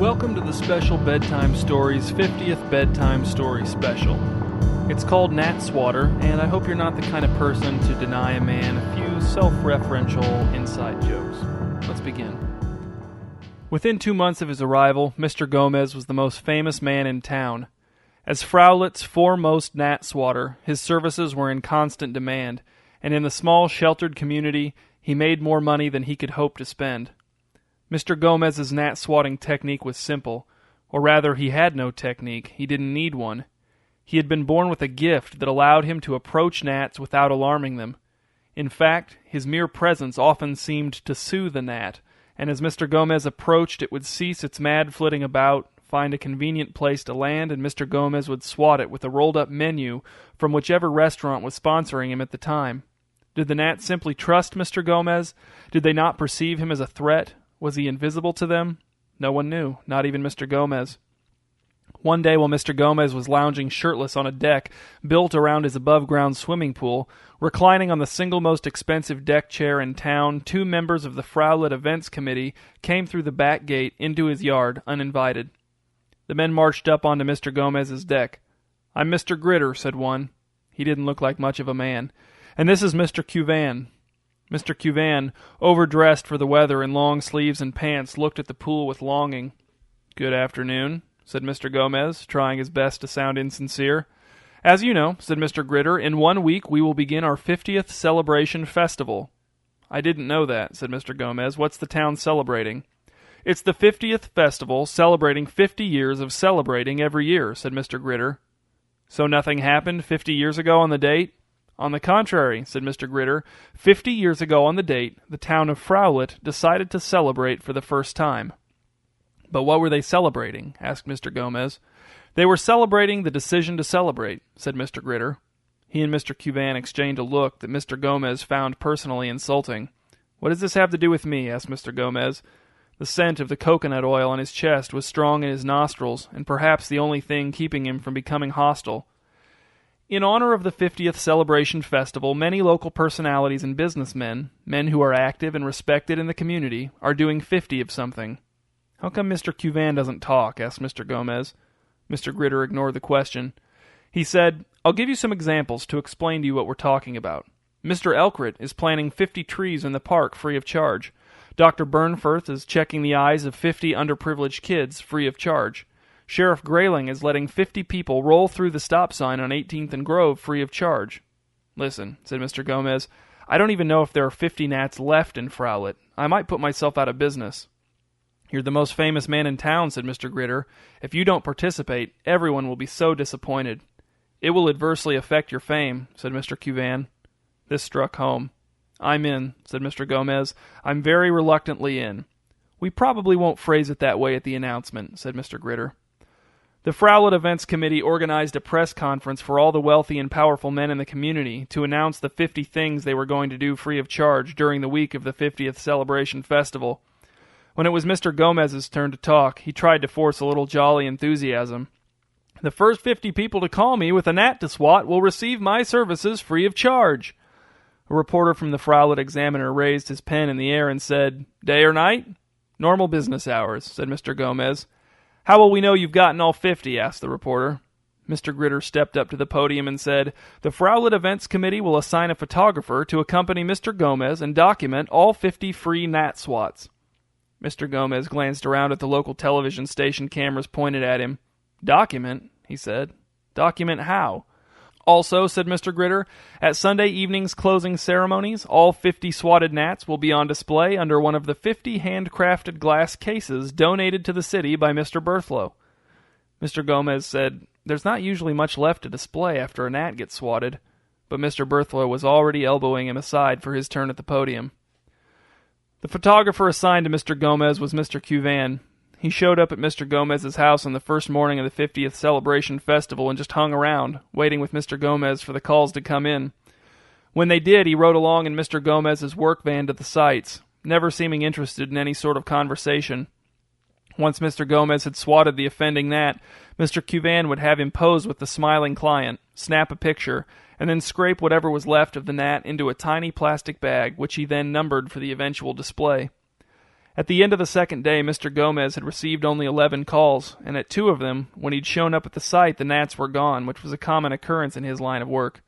Welcome to the special Bedtime Stories 50th Bedtime Story Special. It's called Gnatswatter, and I hope you're not the kind of person to deny a man a few self-referential inside jokes. Let's begin. Within 2 months of his arrival, Mr. Gomez was the most famous man in town. As Frowlett's foremost Gnatswatter, his services were in constant demand, and in the small sheltered community, he made more money than he could hope to spend. Mr. Gomez's gnat swatting technique was simple, or rather he had no technique, he didn't need one. He had been born with a gift that allowed him to approach gnats without alarming them. In fact, his mere presence often seemed to soothe a gnat, and as Mr. Gomez approached it would cease its mad flitting about, find a convenient place to land, and Mr. Gomez would swat it with a rolled-up menu from whichever restaurant was sponsoring him at the time. Did the gnats simply trust Mr. Gomez? Did they not perceive him as a threat? Was he invisible to them? No one knew, not even Mr. Gomez. One day while Mr. Gomez was lounging shirtless on a deck built around his above-ground swimming pool, reclining on the single most expensive deck chair in town, 2 members of the Frowlett Events Committee came through the back gate into his yard, uninvited. The men marched up onto Mr. Gomez's deck. "I'm Mr. Gritter," said one. He didn't look like much of a man. "And this is Mr. Cuvan." Mr. Cuvan, overdressed for the weather in long sleeves and pants, looked at the pool with longing. "Good afternoon," said Mr. Gomez, trying his best to sound insincere. "As you know," said Mr. Gritter, "in 1 week we will begin our 50th celebration festival." "I didn't know that," said Mr. Gomez. "What's the town celebrating?" "It's the 50th festival, celebrating 50 years of celebrating every year," said Mr. Gritter. "So nothing happened 50 years ago on the date?" "On the contrary," said Mr. Gritter, 50 years ago on the date, the town of Frowlett decided to celebrate for the first time." "But what were they celebrating?" asked Mr. Gomez. "They were celebrating the decision to celebrate," said Mr. Gritter. He and Mr. Cuvan exchanged a look that Mr. Gomez found personally insulting. "What does this have to do with me?" asked Mr. Gomez. The scent of the coconut oil on his chest was strong in his nostrils, and perhaps the only thing keeping him from becoming hostile. In honor of the 50th celebration festival, many local personalities and businessmen, men who are active and respected in the community, are doing 50 of something. "How come Mr. Cuvan doesn't talk?" asked Mr. Gomez. Mr. Gritter ignored the question. He said, "I'll give you some examples to explain to you what we're talking about. Mr. Elkrit is planting 50 trees in the park free of charge. Dr. Burnforth is checking the eyes of 50 underprivileged kids free of charge. Sheriff Grayling is letting 50 people roll through the stop sign on 18th and Grove free of charge." "Listen," said Mr. Gomez, "I don't even know if there are 50 gnats left in Frowlett. I might put myself out of business." "You're the most famous man in town," said Mr. Gritter. "If you don't participate, everyone will be so disappointed." "It will adversely affect your fame," said Mr. Cuvan. This struck home. "I'm in," said Mr. Gomez. "I'm very reluctantly in." "We probably won't phrase it that way at the announcement," said Mr. Gritter. The Frowlett Events Committee organized a press conference for all the wealthy and powerful men in the community to announce the 50 things they were going to do free of charge during the week of the 50th celebration festival. When it was Mr. Gomez's turn to talk, he tried to force a little jolly enthusiasm. "The first 50 people to call me with a gnat to swat will receive my services free of charge." A reporter from the Frowlett Examiner raised his pen in the air and said, "Day or night?" "Normal business hours," said Mr. Gomez. "How will we know you've gotten all 50? Asked the reporter. Mr. Gritter stepped up to the podium and said, "The Frowlett Events Committee will assign a photographer to accompany Mr. Gomez and document all 50 free gnat swats." Mr. Gomez glanced around at the local television station cameras pointed at him. "Document?" he said. "Document how?" "Also," said Mr. Gritter, "at Sunday evening's closing ceremonies, all 50 swatted gnats will be on display under one of the 50 handcrafted glass cases donated to the city by Mr. Berthlow." Mr. Gomez said, "There's not usually much left to display after a gnat gets swatted," but Mr. Berthlow was already elbowing him aside for his turn at the podium. The photographer assigned to Mr. Gomez was Mr. Cuvan. He showed up at Mr. Gomez's house on the first morning of the 50th celebration festival and just hung around, waiting with Mr. Gomez for the calls to come in. When they did, he rode along in Mr. Gomez's work van to the sites, never seeming interested in any sort of conversation. Once Mr. Gomez had swatted the offending gnat, Mr. Cuvan would have him pose with the smiling client, snap a picture, and then scrape whatever was left of the gnat into a tiny plastic bag, which he then numbered for the eventual display. At the end of the second day, Mr. Gomez had received only 11 calls, and at 2 of them, when he'd shown up at the site, the gnats were gone, which was a common occurrence in his line of work.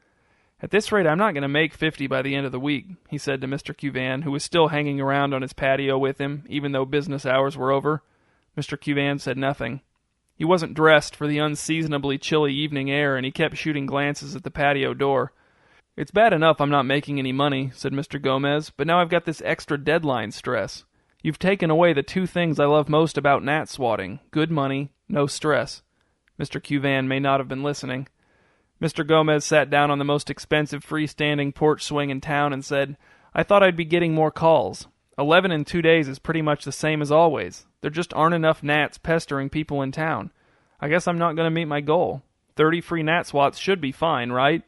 "At this rate, I'm not going to make 50 by the end of the week," he said to Mr. Cuvan, who was still hanging around on his patio with him, even though business hours were over. Mr. Cuvan said nothing. He wasn't dressed for the unseasonably chilly evening air, and he kept shooting glances at the patio door. "It's bad enough I'm not making any money," said Mr. Gomez, "but now I've got this extra deadline stress. You've taken away the 2 things I love most about gnat swatting: good money, no stress." Mr. Cuvan may not have been listening. Mr. Gomez sat down on the most expensive freestanding porch swing in town and said, "I thought I'd be getting more calls. 11 in 2 days is pretty much the same as always. There just aren't enough gnats pestering people in town. I guess I'm not going to meet my goal. 30 free gnat swats should be fine, right?"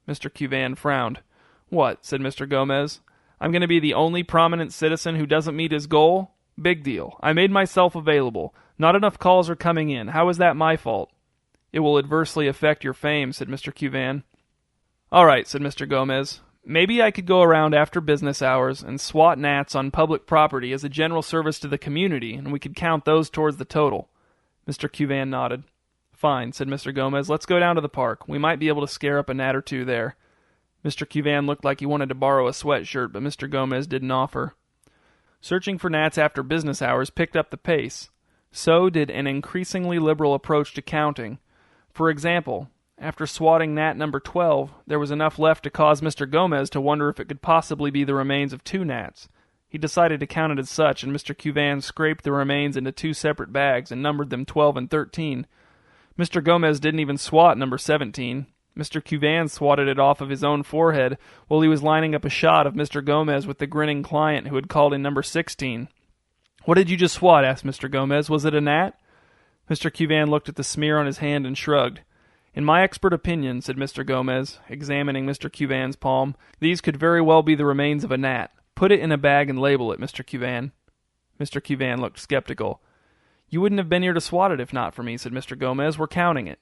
Mr. Cuvan frowned. "What?" said Mr. Gomez. "I'm going to be the only prominent citizen who doesn't meet his goal? Big deal. I made myself available. Not enough calls are coming in. How is that my fault?" "It will adversely affect your fame," said Mr. Cuvan. "All right," said Mr. Gomez. "Maybe I could go around after business hours and swat gnats on public property as a general service to the community, and we could count those towards the total." Mr. Cuvan nodded. "Fine," said Mr. Gomez. "Let's go down to the park. We might be able to scare up a gnat or 2 there." Mr. Cuvan looked like he wanted to borrow a sweatshirt, but Mr. Gomez didn't offer. Searching for gnats after business hours picked up the pace. So did an increasingly liberal approach to counting. For example, after swatting gnat number 12, there was enough left to cause Mr. Gomez to wonder if it could possibly be the remains of 2 gnats. He decided to count it as such, and Mr. Cuvan scraped the remains into 2 separate bags and numbered them 12 and 13. Mr. Gomez didn't even swat number 17. Mr. Cuvan swatted it off of his own forehead while he was lining up a shot of Mr. Gomez with the grinning client who had called in number 16. "What did you just swat?" asked Mr. Gomez. "Was it a gnat?" Mr. Cuvan looked at the smear on his hand and shrugged. "In my expert opinion," said Mr. Gomez, examining Mr. Cuvan's palm, "these could very well be the remains of a gnat. Put it in a bag and label it, Mr. Cuvan." Mr. Cuvan looked skeptical. "You wouldn't have been here to swat it if not for me," said Mr. Gomez. "We're counting it."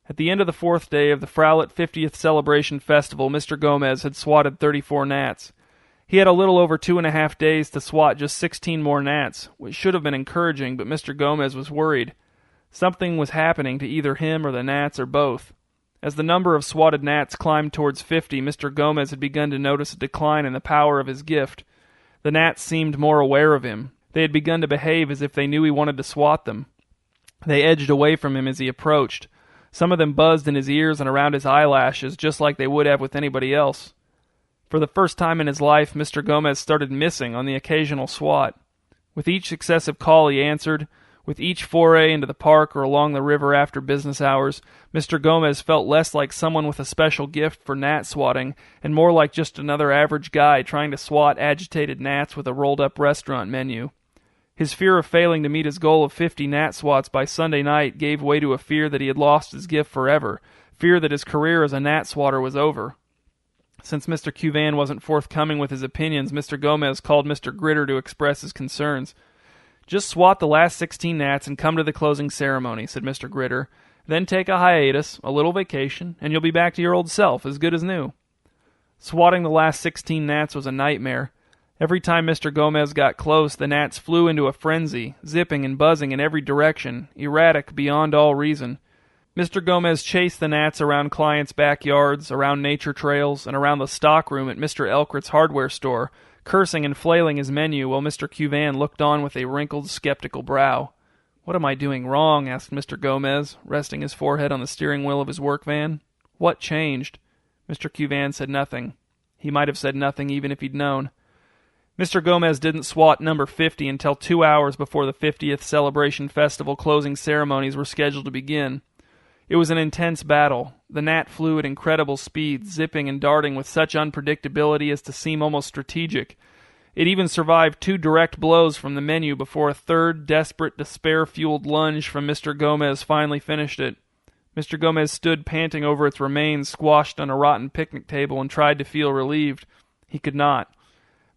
At the end of the 4th day of the Frowlet 50th Celebration Festival, Mr. Gomez had swatted 34 gnats. He had a little over 2.5 days to swat just 16 more gnats, which should have been encouraging, but Mr. Gomez was worried. Something was happening to either him or the gnats or both. As the number of swatted gnats climbed towards 50, Mr. Gomez had begun to notice a decline in the power of his gift. The gnats seemed more aware of him. They had begun to behave as if they knew he wanted to swat them. They edged away from him as he approached. Some of them buzzed in his ears and around his eyelashes, just like they would have with anybody else. For the first time in his life, Mr. Gomez started missing on the occasional swat. With each successive call he answered, with each foray into the park or along the river after business hours, Mr. Gomez felt less like someone with a special gift for gnat swatting and more like just another average guy trying to swat agitated gnats with a rolled-up restaurant menu. His fear of failing to meet his goal of 50 gnat swats by Sunday night gave way to a fear that he had lost his gift forever, fear that his career as a gnat swatter was over. Since Mr. Cuvan wasn't forthcoming with his opinions, Mr. Gomez called Mr. Gritter to express his concerns. "Just swat the last 16 gnats and come to the closing ceremony," said Mr. Gritter. "Then take a hiatus, a little vacation, and you'll be back to your old self, as good as new." Swatting the last 16 gnats was a nightmare. Every time Mr. Gomez got close, the gnats flew into a frenzy, zipping and buzzing in every direction, erratic beyond all reason. Mr. Gomez chased the gnats around clients' backyards, around nature trails, and around the stockroom at Mr. Elkert's hardware store, cursing and flailing his menu while Mr. Cuvan looked on with a wrinkled, skeptical brow. "What am I doing wrong?" asked Mr. Gomez, resting his forehead on the steering wheel of his work van. "What changed?" Mr. Cuvan said nothing. He might have said nothing even if he'd known. Mr. Gomez didn't swat number 50 until 2 hours before the 50th Celebration Festival closing ceremonies were scheduled to begin. It was an intense battle. The gnat flew at incredible speed, zipping and darting with such unpredictability as to seem almost strategic. It even survived 2 direct blows from the menu before a third, desperate, despair-fueled lunge from Mr. Gomez finally finished it. Mr. Gomez stood panting over its remains squashed on a rotten picnic table and tried to feel relieved. He could not.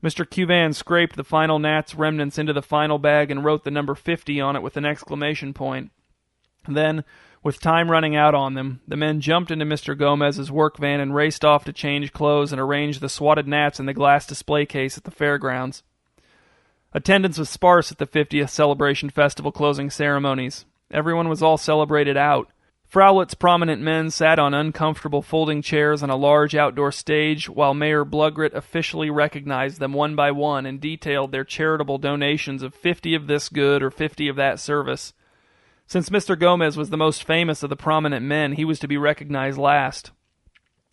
Mr. Cuvan scraped the final gnat's remnants into the final bag and wrote the number 50 on it with an exclamation point. Then, with time running out on them, the men jumped into Mr. Gomez's work van and raced off to change clothes and arrange the swatted gnats in the glass display case at the fairgrounds. Attendance was sparse at the 50th Celebration Festival closing ceremonies. Everyone was all celebrated out. Frowlett's prominent men sat on uncomfortable folding chairs on a large outdoor stage, while Mayor Blugrit officially recognized them one by one and detailed their charitable donations of 50 of this good or 50 of that service. Since Mr. Gomez was the most famous of the prominent men, he was to be recognized last.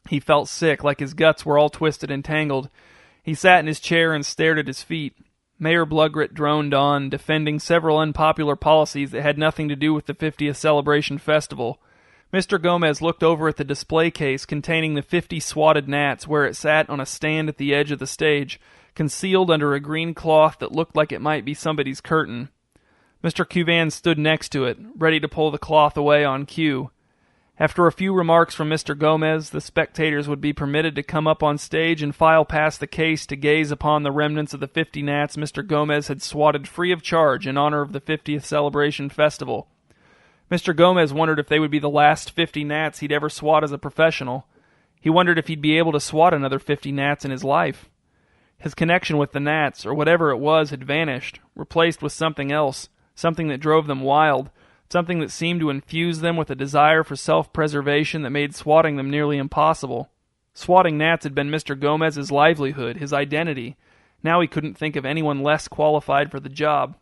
He felt sick, like his guts were all twisted and tangled. He sat in his chair and stared at his feet. Mayor Blugrit droned on, defending several unpopular policies that had nothing to do with the 50th Celebration Festival. Mr. Gomez looked over at the display case containing the 50 swatted gnats where it sat on a stand at the edge of the stage, concealed under a green cloth that looked like it might be somebody's curtain. Mr. Cuvan stood next to it, ready to pull the cloth away on cue. After a few remarks from Mr. Gomez, the spectators would be permitted to come up on stage and file past the case to gaze upon the remnants of the 50 gnats Mr. Gomez had swatted free of charge in honor of the 50th Celebration Festival. Mr. Gomez wondered if they would be the last 50 gnats he'd ever swat as a professional. He wondered if he'd be able to swat another 50 gnats in his life. His connection with the gnats, or whatever it was, had vanished, replaced with something else, something that drove them wild, something that seemed to infuse them with a desire for self-preservation that made swatting them nearly impossible. Swatting gnats had been Mr. Gomez's livelihood, his identity. Now he couldn't think of anyone less qualified for the job.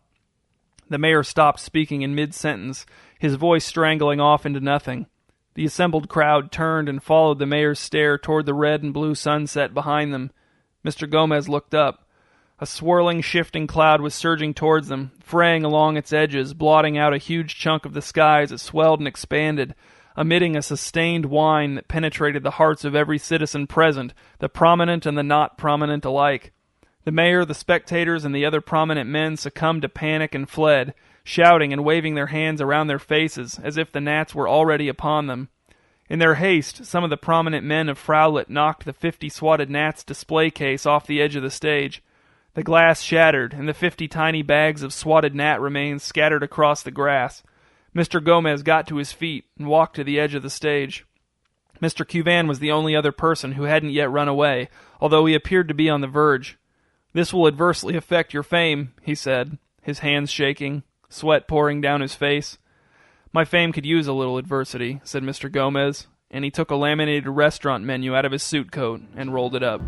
The mayor stopped speaking in mid-sentence, his voice strangling off into nothing. The assembled crowd turned and followed the mayor's stare toward the red and blue sunset behind them. Mr. Gomez looked up. A swirling, shifting cloud was surging towards them, fraying along its edges, blotting out a huge chunk of the sky as it swelled and expanded, emitting a sustained whine that penetrated the hearts of every citizen present, the prominent and the not prominent alike. The mayor, the spectators, and the other prominent men succumbed to panic and fled, shouting and waving their hands around their faces, as if the gnats were already upon them. In their haste, some of the prominent men of Frowlett knocked the 50 swatted gnats display case off the edge of the stage. The glass shattered, and the 50 tiny bags of swatted gnat remains scattered across the grass. Mr. Gomez got to his feet and walked to the edge of the stage. Mr. Cuvan was the only other person who hadn't yet run away, although he appeared to be on the verge. "This will adversely affect your fame," he said, his hands shaking, sweat pouring down his face. "My fame could use a little adversity," said Mr. Gomez, and he took a laminated restaurant menu out of his suit coat and rolled it up.